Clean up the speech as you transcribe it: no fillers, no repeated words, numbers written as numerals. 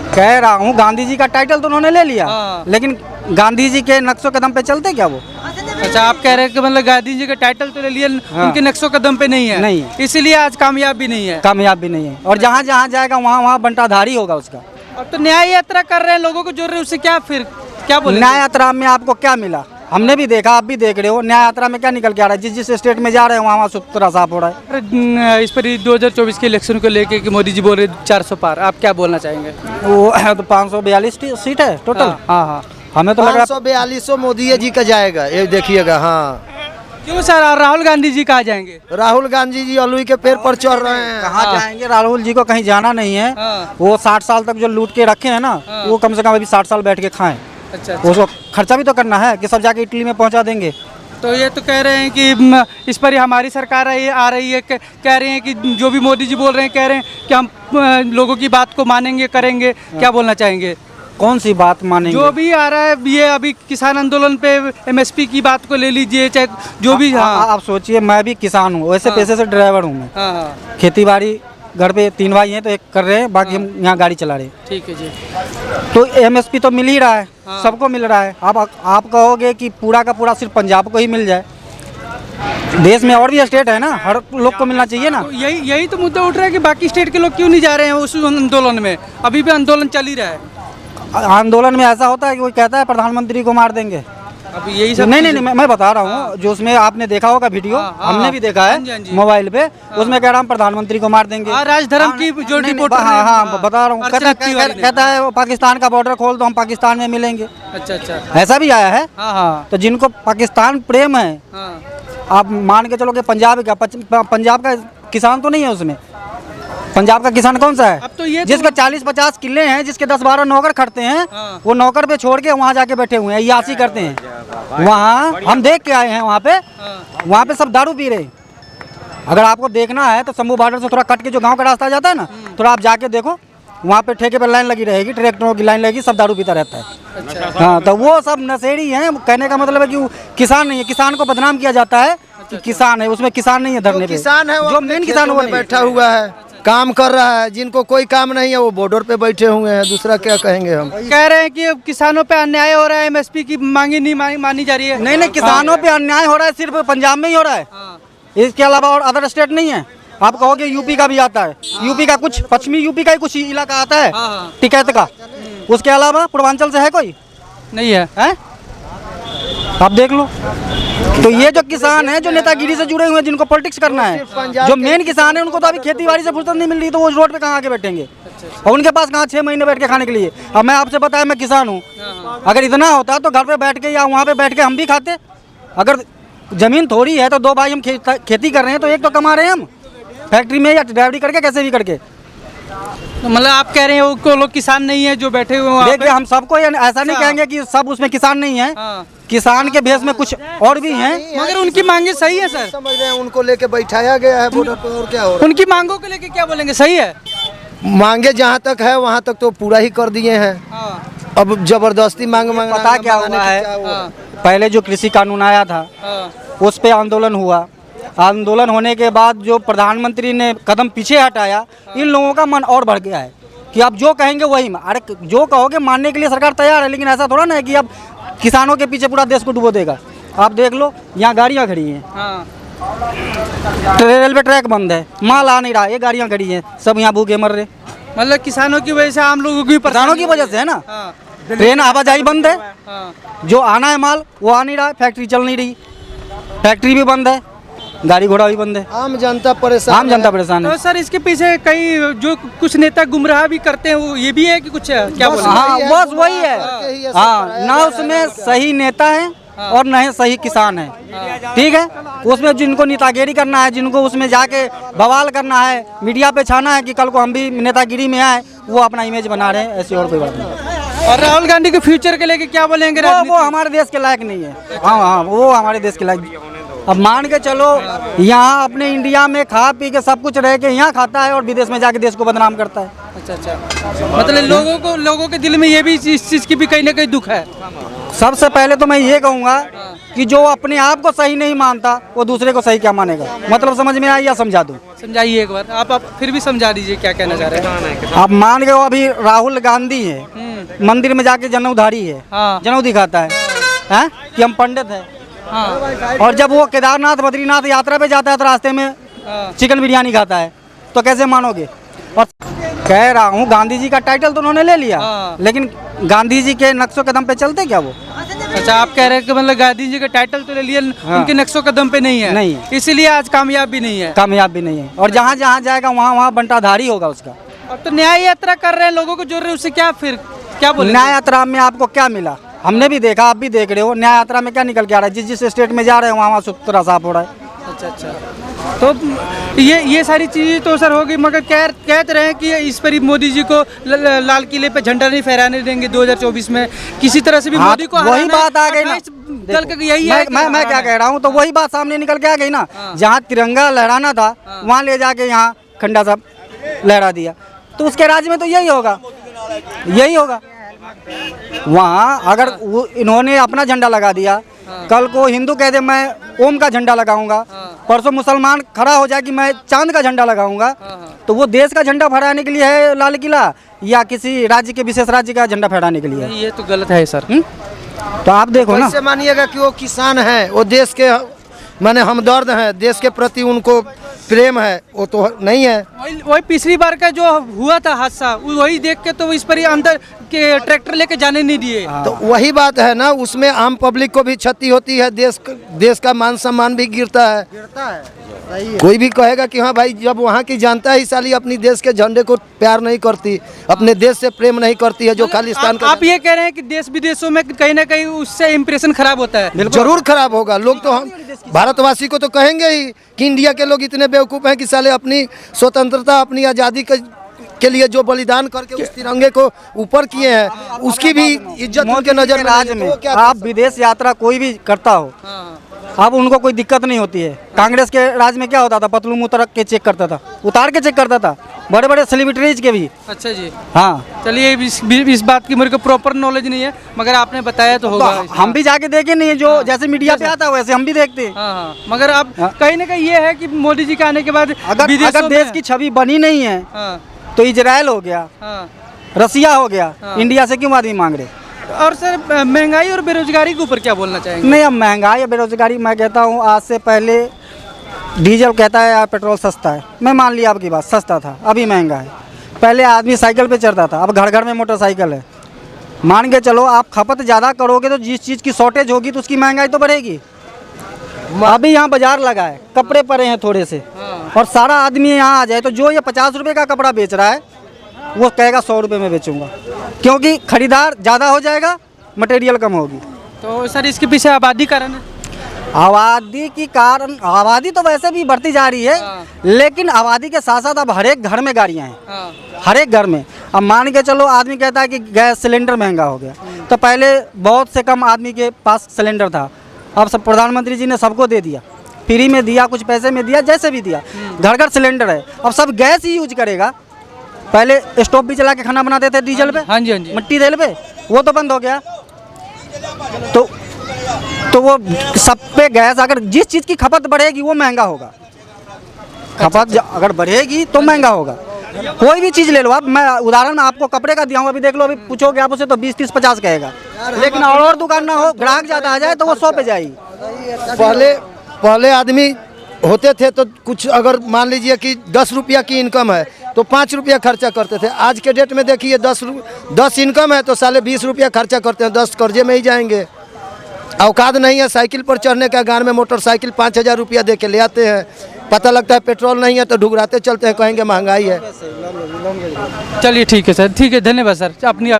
कह रहा हूँ गांधी जी का टाइटल तो उन्होंने ले लिया, लेकिन गांधी जी के नक्शों कदम पे चलते क्या वो? अच्छा, आप कह रहे हैं कि मतलब गांधी जी का टाइटल तो ले लिया, उनके नक्शों कदम पे नहीं है, नहीं, इसीलिए आज कामयाब भी नहीं है। कामयाब भी नहीं है, और जहाँ जहाँ जाएगा वहाँ वहाँ बंटाधारी होगा उसका। अब तो न्याय यात्रा कर रहे हैं, लोगों को जोड़ रहे हैं, उससे क्या फिर क्या बोले? न्याय यात्रा में आपको क्या मिला? हमने भी देखा, आप भी देख रहे हो, न्याय यात्रा में क्या निकल के आ रहा है? जिस जिस स्टेट में जा रहे हैं वहाँ वहाँ सुथरा साफ हो रहा है। इस पर 2024 के इलेक्शन को लेके कि मोदी जी बोल रहे 400 पार, आप क्या बोलना चाहेंगे? वो तो 542 सीट है टोटल। हाँ, हमें तो लग रहा है 542 मोदी जी का जाएगा, ये देखिएगा। हाँ, क्यों सर, राहुल गांधी जी कहाँ जाएंगे? राहुल गांधी जी अलुई के पेड़ पर चढ़ रहे हैं। कहाँ जाएंगे? राहुल जी को कहीं जाना नहीं है। वो 60 साल तक जो लूट के रखे हैं ना, वो कम से कम अभी 60 साल बैठ के खाएं। अच्छा, उसको खर्चा भी तो करना है कि सब जाके इटली में पहुंचा देंगे। तो ये तो कह रहे हैं कि इस पर हमारी सरकार आ रही है, कह रहे हैं कि जो भी मोदी जी बोल रहे हैं, कह रहे हैं कि हम लोगों की बात को मानेंगे, करेंगे। क्या बोलना चाहेंगे? कौन सी बात मानेंगे? जो भी आ रहा है, ये अभी किसान आंदोलन पे एमएसपी की बात को ले लीजिए, चाहे जो भी। आप सोचिए, मैं भी किसान हूँ, वैसे पेशे से ड्राइवर हूँ मैं। खेती बाड़ी घर पे 3 भाई हैं तो एक कर रहे हैं, बाकी हम यहाँ गाड़ी चला रहे हैं। ठीक है जी। तो एमएसपी तो मिल ही रहा है, सबको मिल रहा है। आप कहोगे कि पूरा का पूरा सिर्फ पंजाब को ही मिल जाए? देश में और भी स्टेट है ना, हर लोग को मिलना चाहिए ना। तो यही तो मुद्दा उठ रहा है कि बाकी स्टेट के लोग क्यों नहीं जा रहे हैं उस आंदोलन में? अभी भी आंदोलन चल ही रहा है। आंदोलन में ऐसा होता है कि कोई कहता है प्रधानमंत्री को मार देंगे। अभी यही सब नहीं, मैं बता रहा हूँ, जो उसमें आपने देखा होगा वीडियो, हमने भी देखा है मोबाइल पे, उसमें कह रहा हूँ प्रधानमंत्री को मार देंगे। राजधर्म की जो रिपोर्ट, हाँ बता रहा हूँ, कहता है पाकिस्तान का बॉर्डर खोल दो, हम पाकिस्तान में मिलेंगे। अच्छा, ऐसा भी आया है। तो जिनको पाकिस्तान प्रेम है, आप मान के चलो कि पंजाब का किसान तो नहीं है उसमें। पंजाब का किसान कौन सा है? अब तो ये जिसके 40-50 किले हैं, जिसके 10-12 नौकर खटते हैं, वो नौकर पे छोड़ के वहाँ जाके बैठे हुए हैं, यासी करते हैं। वहाँ हम देख के आए हैं, वहाँ पे सब दारू पी रहे हैं। अगर आपको देखना है तो शंभू बॉर्डर से थोड़ा कट के जो गांव का रास्ता जाता है ना, थोड़ा आप जाके देखो, वहाँ पे ठेके पे लाइन लगी रहेगी, ट्रैक्टरों की लाइन लगेगी, सब दारू पीता रहता है। अच्छा। हाँ, तो वो सब नशेड़ी हैं। कहने का मतलब है कि वो किसान नहीं है। किसान को बदनाम किया जाता है कि किसान है, उसमें किसान नहीं है धरने पे। किसान है, जो मेन किसान वो बैठा हुआ है, काम कर रहा है। जिनको कोई काम नहीं है वो बॉर्डर पे बैठे हुए हैं, दूसरा क्या कहेंगे हम। कह रहे हैं कि किसानों पे अन्याय हो रहा है, एमएसपी की मांगी नहीं मानी जा रही है। नहीं, किसानों पे अन्याय हो रहा है, सिर्फ पंजाब में ही हो रहा है। इसके अलावा और अदर स्टेट नहीं है। आप कहोगे यूपी का भी आता है, यूपी का कुछ पश्चिमी यूपी का ही कुछ इलाका आता है टिकैत का। उसके अलावा पूर्वांचल से है कोई? नहीं है। आप देख लो। तो ये जो किसान है, जो नेतागिरी से जुड़े हुए हैं, जिनको पॉलिटिक्स करना है, जो मेन किसान है, उनको तो अभी खेती बाड़ी से फुर्सत नहीं मिल रही, तो वो रोड पे कहाँ आके बैठेंगे? और उनके पास कहाँ 6 महीने बैठ के खाने के लिए। अब मैं आपसे बताया, मैं किसान हूँ। अगर इतना होता तो घर पे बैठ के या वहाँ पे बैठ के हम भी खाते। अगर जमीन थोड़ी है तो 2 भाई हम खेती कर रहे हैं, तो एक तो कमा रहे हैं हम फैक्ट्री में या ड्राइवरी करके, कैसे भी करके। तो मतलब आप कह रहे हैं वो लोग किसान नहीं है जो बैठे हुए हैं? देखिए, हम सबको ऐसा नहीं कहेंगे कि सब उसमें किसान नहीं है। किसान के भेष में कुछ और भी हैं, मगर उनकी मांगे सही है सर। समझ रहे हैं, उनको लेके बैठाया गया है बॉर्डर पर, और क्या हो रहा है। उनकी मांगों को लेके क्या बोलेंगे? सही है, मांगे जहाँ तक है वहाँ तक तो पूरा ही कर दिए हैं। अब जबरदस्ती मांग पता क्या हुआ है? पहले जो कृषि कानून आया था, उस पे आंदोलन हुआ। आंदोलन होने के बाद जो प्रधानमंत्री ने कदम पीछे हटाया, इन लोगों का मन और बढ़ गया है कि अब जो कहेंगे वही। अरे जो कहोगे मानने के लिए सरकार तैयार है, लेकिन ऐसा थोड़ा ना है कि अब किसानों के पीछे पूरा देश को डुबो देगा। आप देख लो, यहाँ गाड़ियाँ खड़ी हैं, रेलवे ट्रैक बंद है, माल आ नहीं रहा, ये गाड़ियाँ खड़ी हैं, सब यहाँ भूखे मर रहे। मतलब किसानों की वजह से आम लोगों की, किसानों की वजह से है ना। ट्रेन आवाजाही बंद है, जो आना है माल वो आ नहीं रहा, फैक्ट्री चल नहीं रही, फैक्ट्री भी बंद है, गाड़ी घोड़ा भी बंद है, आम जनता परेशान है। तो सर इसके पीछे कई जो कुछ नेता गुमराह भी करते हैं, वो ये भी है कि कुछ है? क्या बोले? हाँ, बस वही है। हाँ, ना उसमें सही नेता है और न ही सही किसान है। ठीक है, उसमें जिनको नेतागिरी करना है, जिनको उसमें जाके बवाल करना है, मीडिया पे छाना है कि कल को हम भी नेतागिरी में आए, वो अपना इमेज बना रहे हैं, ऐसी और कोई बात नहीं। और राहुल गांधी के फ्यूचर के लेके क्या बोलेंगे? वो हमारे देश के लायक नहीं है। हाँ, वो हमारे देश के लायक अब मान के चलो यहाँ अपने इंडिया में खा पी के सब कुछ रह के यहाँ खाता है और विदेश में जाके देश को बदनाम करता है। अच्छा अच्छा, मतलब लोगों के दिल में ये भी इस चीज़ की भी कहीं ना कहीं दुख है। सबसे पहले तो मैं ये कहूँगा कि जो अपने आप को सही नहीं मानता वो दूसरे को सही क्या मानेगा। मतलब समझ में आया या समझा दूँ? समझाइए एक बार, आप फिर भी समझा दीजिए क्या कहना चाह रहे हैं। आप मान गए अभी राहुल गांधी है, मंदिर में जाके जनेऊधारी है, हाँ। जनेऊ दिखाता है कि हम पंडित है। हाँ और जब वो केदारनाथ बद्रीनाथ यात्रा पे जाता है तो रास्ते में चिकन बिरयानी खाता है, तो कैसे मानोगे? और कह रहा हूँ गांधी जी का टाइटल तो उन्होंने ले लिया, लेकिन गांधी जी के नक्शो कदम पे चलते क्या वो? अच्छा, आप कह रहे हैं कि मतलब गांधी जी का टाइटल तो ले लिया, उनके नक्शो कदम पे नहीं है, नहीं है। इसीलिए आज कामयाब भी नहीं है। कामयाब भी नहीं है, और जहाँ जहाँ जाएगा वहाँ वहाँ बंटाधारी होगा उसका। अब तो न्याय यात्रा कर रहे हैं, लोगों को जोड़ रहे हैं, उससे क्या फिर क्या बोले? न्याय यात्रा में आपको क्या मिला? हमने भी देखा, आप भी देख रहे हो, न्याय यात्रा में क्या निकल के आ रहा है? जिस स्टेट में जा रहे हैं वहाँ वहाँ सुथरा साफ हो रहा है। अच्छा अच्छा, तो ये सारी चीज़ें तो सर होगी, मगर कहते रहे कि इस पर मोदी जी को लाल किले पे झंडा नहीं फहराने देंगे 2024 में, किसी तरह से भी मोदी को वही बात आ गई ना। कल का यही है। मैं क्या कह रहा हूँ, तो वही बात सामने निकल के आ गई ना। जहाँ तिरंगा लहराना था वहाँ ले जाके यहाँ खंडा साहब लहरा दिया, तो उसके राज्य में तो यही होगा, यही होगा। वहाँ अगर इन्होंने अपना झंडा लगा दिया, कल को हिंदू कह दे मैं ओम का झंडा लगाऊंगा, परसों मुसलमान खड़ा हो जाए कि मैं चांद का झंडा लगाऊंगा, तो वो देश का झंडा फहराने के लिए है लाल किला या किसी राज्य के विशेष राज्य का झंडा फहराने के लिए है? ये तो गलत है सर। तो आप देखो ना, ऐसे मानिएगा कि वो किसान है, वो देश के माने हमदर्द हैं, देश के प्रति उनको प्रेम है, वो तो नहीं है। वही पिछली बार का जो हुआ था हादसा, वही देख के तो इस पर अंदर के ट्रैक्टर लेके जाने नहीं दिए। तो वही बात है ना, उसमें आम पब्लिक को भी क्षति होती है, देश का मान सम्मान भी गिरता है। कोई भी कहेगा कि हाँ भाई, जब वहाँ की जनता ही साली अपनी देश के झंडे को प्यार नहीं करती, अपने देश से प्रेम नहीं करती है, जो खालिस्तान का। आप ये कह रहे हैं कि देश विदेशों में कहीं ना कहीं उससे इम्प्रेशन खराब होता है? जरूर खराब होगा। लोग तो हम भारतवासी को तो कहेंगे ही कि इंडिया के लोग इतने बेवकूफ़ हैं कि साले अपनी स्वतंत्रता, अपनी आज़ादी के लिए जो बलिदान करके उस तिरंगे को ऊपर किए हैं, उसकी भी इज्जत उनके नजर में राज में। आप विदेश यात्रा कोई भी करता हो, अब उनको कोई दिक्कत नहीं होती है। कांग्रेस के राज में क्या होता था? पतलून उतार के चेक करता था, उतार के चेक करता था, बड़े बड़े सेलिब्रिटीज के भी। अच्छा जी, हाँ। चलिए, इस बात की मेरे को प्रॉपर नॉलेज नहीं है, मगर आपने बताया तो होगा। तो हम भी जाके देखे नहीं है, जो जैसे मीडिया पे आता है वैसे हम भी देखते हैं। हाँ, मगर अब कहीं ना कहीं ये है कि मोदी जी के आने के बाद अगर देश की छवि बनी नहीं है, तो इजराइल हो गया, रसिया हो गया, इंडिया से क्यों आदमी मांग रहे? और सर, महंगाई और बेरोजगारी के ऊपर क्या बोलना चाहेंगे? नहीं, अब महंगाई या बेरोजगारी, मैं कहता हूँ आज से पहले डीजल कहता है यार पेट्रोल सस्ता है, मैं मान लिया आपकी बात, सस्ता था, अभी महंगा है। पहले आदमी साइकिल पे चढ़ता था, अब घर घर में मोटरसाइकिल है। मान के चलो, आप खपत ज़्यादा करोगे तो जिस चीज़ की शॉर्टेज होगी तो उसकी महंगाई तो बढ़ेगी। अभी यहाँ बाजार लगा है, कपड़े पड़े हैं थोड़े से, और सारा आदमी यहाँ आ जाए तो जो ये 50 रुपये का कपड़ा बेच रहा है वो कहेगा 100 रुपये में बेचूंगा, क्योंकि खरीदार ज़्यादा हो जाएगा, मटेरियल कम होगी। तो सर, इसके पीछे आबादी कारण है? आबादी की कारण, आबादी तो वैसे भी बढ़ती जा रही है, लेकिन आबादी के साथ साथ अब हर एक घर में गाड़ियाँ हैं, हर एक घर में। अब मान के चलो, आदमी कहता है कि गैस सिलेंडर महंगा हो गया, तो पहले बहुत से कम आदमी के पास सिलेंडर था, अब सब प्रधानमंत्री जी ने सबको दे दिया, फ्री में दिया, कुछ पैसे में दिया, जैसे भी दिया, घर घर सिलेंडर है। अब सब गैस ही यूज करेगा। पहले स्टोव भी चला के खाना बनाते थे डीजल पे, हाँ जी, हाँ जी, मिट्टी तेल पे, वो तो बंद हो गया। तो वो सब पे गैस, अगर जिस चीज़ की खपत बढ़ेगी वो महंगा होगा। खपत अगर बढ़ेगी तो महंगा होगा। कोई भी चीज़ ले लो आप, मैं उदाहरण आपको कपड़े का दिया हूँ, अभी देख लो, अभी पूछोगे आप उसे तो 20, 30, 50 कहेगा, लेकिन और दुकान ना हो, ग्राहक ज़्यादा आ जाए तो वो 100 पे जाएगी। पहले आदमी होते थे तो कुछ, अगर मान लीजिए कि 10 रुपया की इनकम है तो 5 रुपया खर्चा करते थे। आज के डेट में देखिए 10 इनकम है तो साले 20 रुपया खर्चा करते हैं, 10 कर्जे में ही जाएंगे। औकात नहीं है साइकिल पर चढ़ने का, गांव में मोटरसाइकिल 5000 रुपया दे के ले आते हैं, पता लगता है पेट्रोल नहीं है तो ढुगराते चलते हैं, कहेंगे महंगाई है। चलिए ठीक है सर, ठीक है, धन्यवाद सर। अपनी